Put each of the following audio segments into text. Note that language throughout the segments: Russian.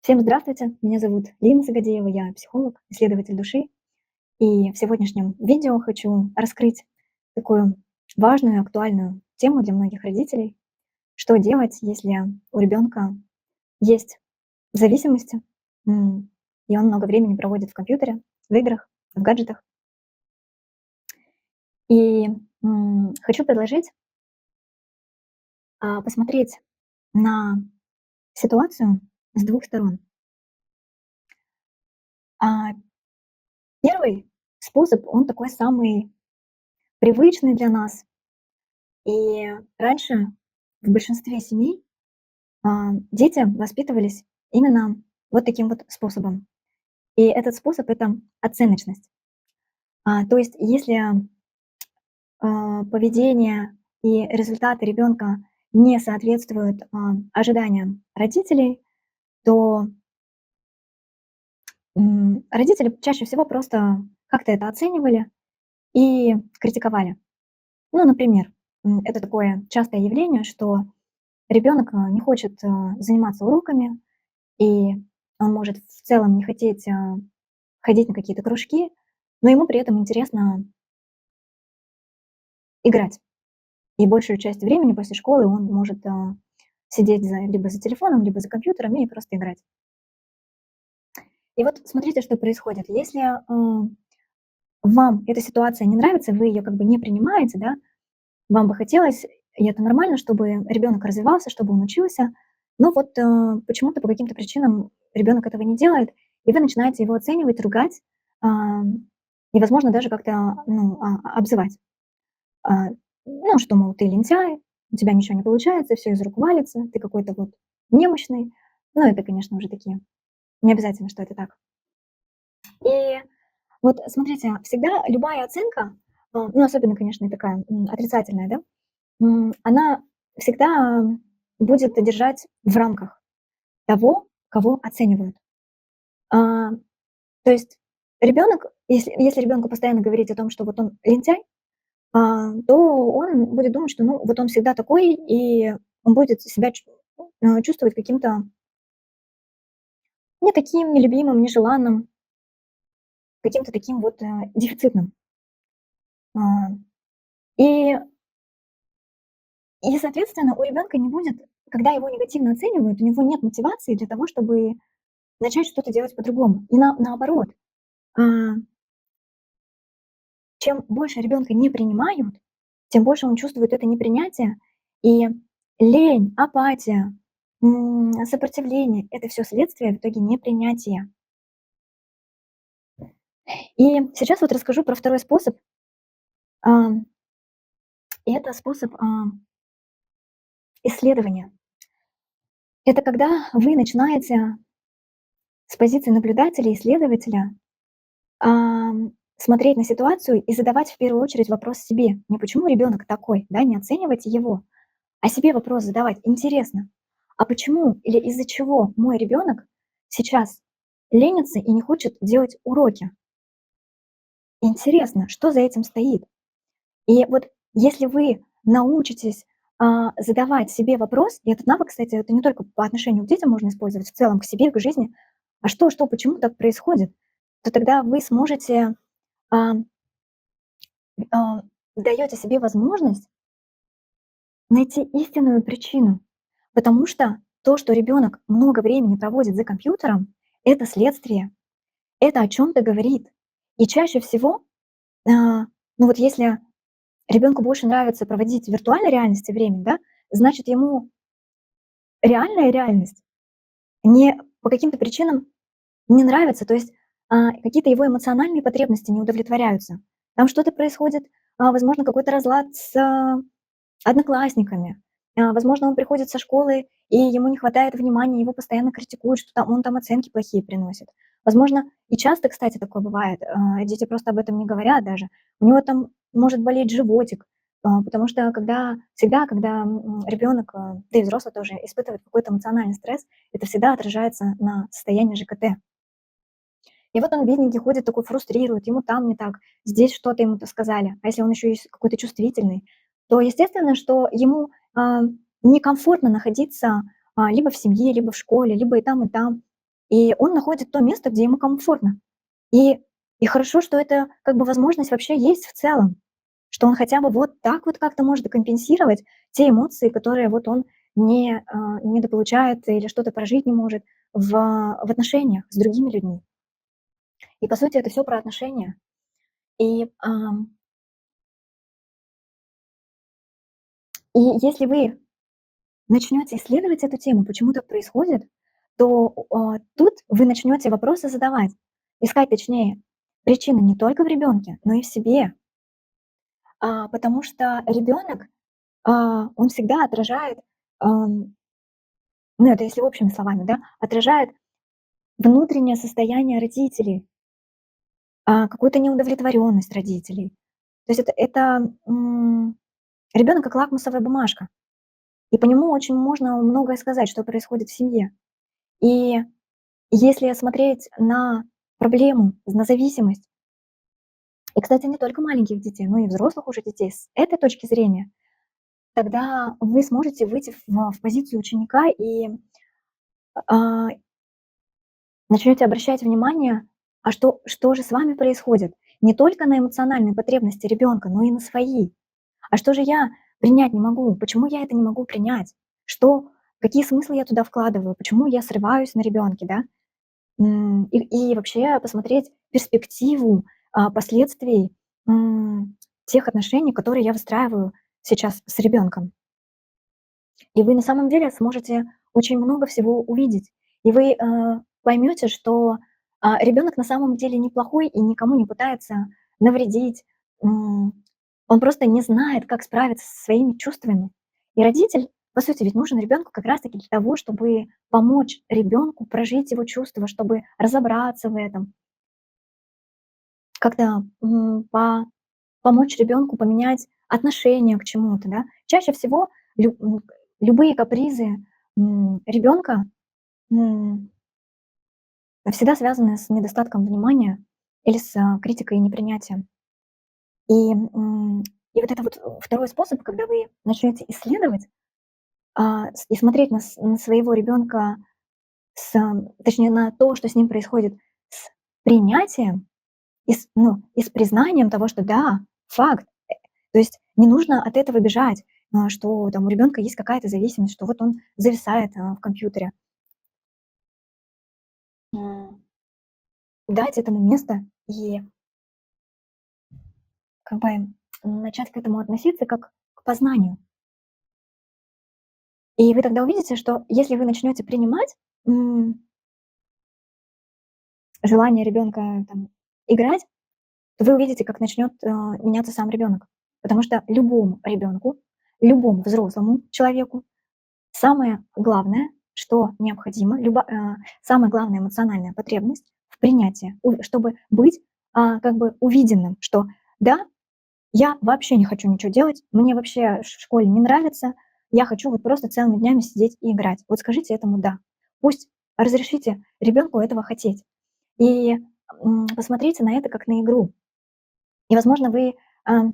Всем здравствуйте, меня зовут Лина Загадеева, я психолог, исследователь души. И в сегодняшнем видео хочу раскрыть такую важную и актуальную тему для многих родителей. Что делать, если у ребенка есть зависимости, и он много времени проводит в компьютере, в играх, в гаджетах. И хочу предложить посмотреть на ситуацию с двух сторон. А Первый способ, он такой самый привычный для нас. И раньше в большинстве семей дети воспитывались именно вот таким вот способом. И этот способ — это оценочность. То есть если поведение и результаты ребенка не соответствуют ожиданиям родителей, то родители чаще всего просто как-то это оценивали и критиковали. Ну, например, это такое частое явление, что ребенок не хочет заниматься уроками, и он может в целом не хотеть ходить на какие-то кружки, но ему при этом интересно играть. И большую часть времени после школы он может сидеть либо за телефоном, либо за компьютером и просто играть. И вот смотрите, что происходит. Если вам эта ситуация не нравится, вы ее как бы не принимаете, да, вам бы хотелось, и это нормально, чтобы ребенок развивался, чтобы он учился, но вот почему-то по каким-то причинам ребенок этого не делает, и вы начинаете его оценивать, ругать, а, и, возможно, даже как-то обзывать. А, Ну, что, мол, ты лентяй, у тебя ничего не получается, все из рук валится, ты какой-то вот немощный. Ну, это, конечно, уже такие, не обязательно, что это так. И вот смотрите, всегда любая оценка, ну, особенно, конечно, и такая отрицательная, да, она всегда будет держать в рамках того, кого оценивают. А, То есть ребенок, если ребенку постоянно говорить о том, что вот он лентяй, то он будет думать, что, ну, вот он всегда такой, и он будет себя чувствовать каким-то не таким, нелюбимым, нежеланным, каким-то таким вот дефицитным. А, И, соответственно, у ребенка не будет, когда его негативно оценивают, у него нет мотивации для того, чтобы начать что-то делать по-другому. И наоборот, а, чем больше ребенка не принимают, тем больше он чувствует это непринятие. И лень, апатия, сопротивление — это все следствие в итоге непринятия. И сейчас вот расскажу про второй способ. А, и это способ исследования. Это когда вы начинаете с позиции наблюдателя, исследователя смотреть на ситуацию и задавать в первую очередь вопрос себе. Не почему ребенок такой, да, не оценивайте его, а себе вопрос задавать. Интересно, а почему или из-за чего мой ребенок сейчас ленится и не хочет делать уроки? Интересно, что за этим стоит? И вот если вы научитесь задавать себе вопрос, и этот навык, кстати, это не только по отношению к детям можно использовать, в целом к себе, к жизни, а что, почему так происходит, то тогда вы сможете, а, а, даете себе возможность найти истинную причину. Потому что то, что ребенок много времени проводит за компьютером, это следствие, это о чем-то говорит. И чаще всего, ну вот если ребенку больше нравится проводить в виртуальной реальности время, да, значит, ему реальная реальность не по каким-то причинам не нравится, то есть какие-то его эмоциональные потребности не удовлетворяются. Там что-то происходит, возможно, какой-то разлад с одноклассниками. Возможно, он приходит со школы, и ему не хватает внимания, его постоянно критикуют, что там, он там оценки плохие приносит. Возможно, и часто, кстати, такое бывает, дети просто об этом не говорят даже. У него там может болеть животик, потому что когда ребенок, да и взрослый тоже испытывает какой-то эмоциональный стресс, это всегда отражается на состоянии ЖКТ. И вот он бедненький ходит такой, фрустрирует, ему там не так, здесь что-то ему-то сказали. А если он еще и какой-то чувствительный, то естественно, что ему некомфортно находиться либо в семье, либо в школе, либо и там, и там. и он находит то место, где ему комфортно. И и хорошо, что эта как бы возможность вообще есть в целом, что он хотя бы вот так вот как-то может компенсировать те эмоции, которые вот он недополучает или что-то прожить не может в отношениях с другими людьми. И по сути это все про отношения. И, и если вы начнете исследовать эту тему, почему так происходит, то тут вы начнете вопросы задавать, искать, точнее, причины не только в ребенке, но и в себе. Потому что ребенок, он всегда отражает, ну это если общими словами, да, отражает внутреннее состояние родителей, какую-то неудовлетворенность родителей. То есть это ребенок как лакмусовая бумажка, и по нему очень можно многое сказать, что происходит в семье. И если смотреть на проблему, на зависимость, и, кстати, не только маленьких детей, но и взрослых уже детей, с этой точки зрения, тогда вы сможете выйти в позицию ученика и а, начнете обращать внимание, что же с вами происходит. Не только на эмоциональные потребности ребенка, но и на свои. А что же я принять не могу? Почему я это не могу принять? Что, какие смыслы я туда вкладываю? Почему я срываюсь на ребенке, да? И вообще посмотреть перспективу, последствий, тех отношений, которые я выстраиваю сейчас с ребенком. И вы на самом деле сможете очень много всего увидеть. И вы, поймете, что, ребенок на самом деле неплохой и никому не пытается навредить. М, он просто не знает, как справиться со своими чувствами. И родитель, по сути, ведь нужен ребенку как раз таки для того, чтобы помочь ребенку прожить его чувства, чтобы разобраться в этом, как-то, помочь ребенку поменять отношение к чему-то, да. Чаще всего любые капризы, ребенка, всегда связаны с недостатком внимания или с, критикой и непринятием. И, и вот это вот, 2 способ, когда вы начнете исследовать, и смотреть на своего ребенка точнее, на то, что с ним происходит, с принятием и с признанием того, что да, факт. То есть не нужно от этого бежать, что там у ребенка есть какая-то зависимость, что вот он зависает, в компьютере. М, Дать этому место и как бы начать к этому относиться как к познанию. И вы тогда увидите, что если вы начнете принимать, м, желание ребенка там играть, то вы увидите, как начнет, меняться сам ребенок. Потому что любому ребенку, любому взрослому человеку самое главное, что необходимо, самая главная эмоциональная потребность в принятии, чтобы быть, как бы увиденным, что да, я вообще не хочу ничего делать, мне вообще в школе не нравится, я хочу вот просто целыми днями сидеть и играть. Вот скажите этому "да". Пусть разрешите ребенку этого хотеть. И, посмотрите на это как на игру. И, возможно, вы, а,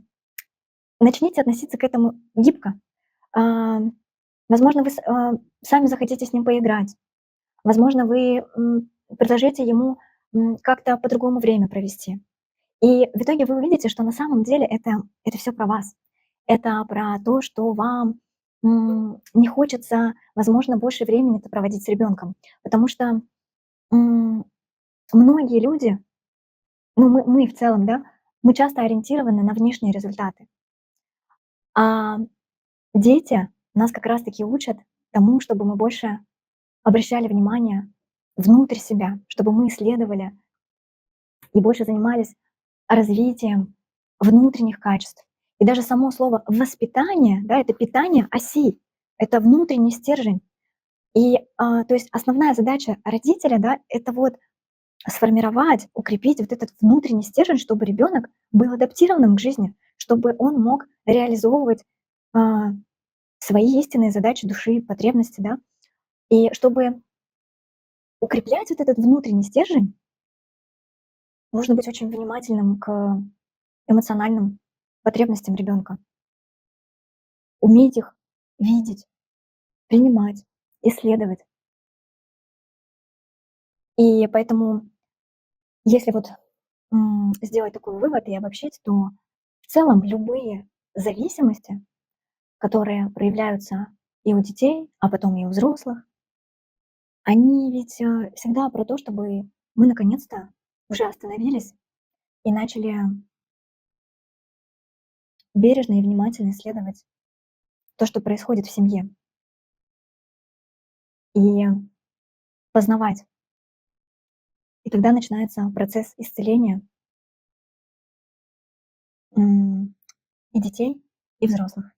начните относиться к этому гибко. А, Возможно, вы сами захотите с ним поиграть. Возможно, вы, предложите ему, как-то по-другому время провести. И в итоге вы увидите, что на самом деле это все про вас. Это про то, что вам, не хочется, возможно, больше времени-то проводить с ребенком. Потому что, м, многие люди, ну, мы в целом, да, мы часто ориентированы на внешние результаты. А дети нас как раз таки учат тому, чтобы мы больше обращали внимание внутрь себя, чтобы мы исследовали и больше занимались развитием внутренних качеств. И даже само слово "воспитание", да, это питание оси, это внутренний стержень. И, то есть основная задача родителя, да, это вот сформировать, укрепить вот этот внутренний стержень, чтобы ребенок был адаптированным к жизни, чтобы он мог реализовывать, а, свои истинные задачи души, потребности, да. И чтобы укреплять вот этот внутренний стержень, нужно быть очень внимательным к эмоциональным потребностям ребенка, уметь их видеть, принимать, исследовать. И поэтому, если вот, сделать такой вывод и обобщить, то в целом любые зависимости, которые проявляются и у детей, а потом и у взрослых, они ведь, всегда про то, чтобы мы наконец-то уже остановились и начали бережно и внимательно исследовать то, что происходит в семье, и познавать. И тогда начинается процесс исцеления, м, и детей, и взрослых.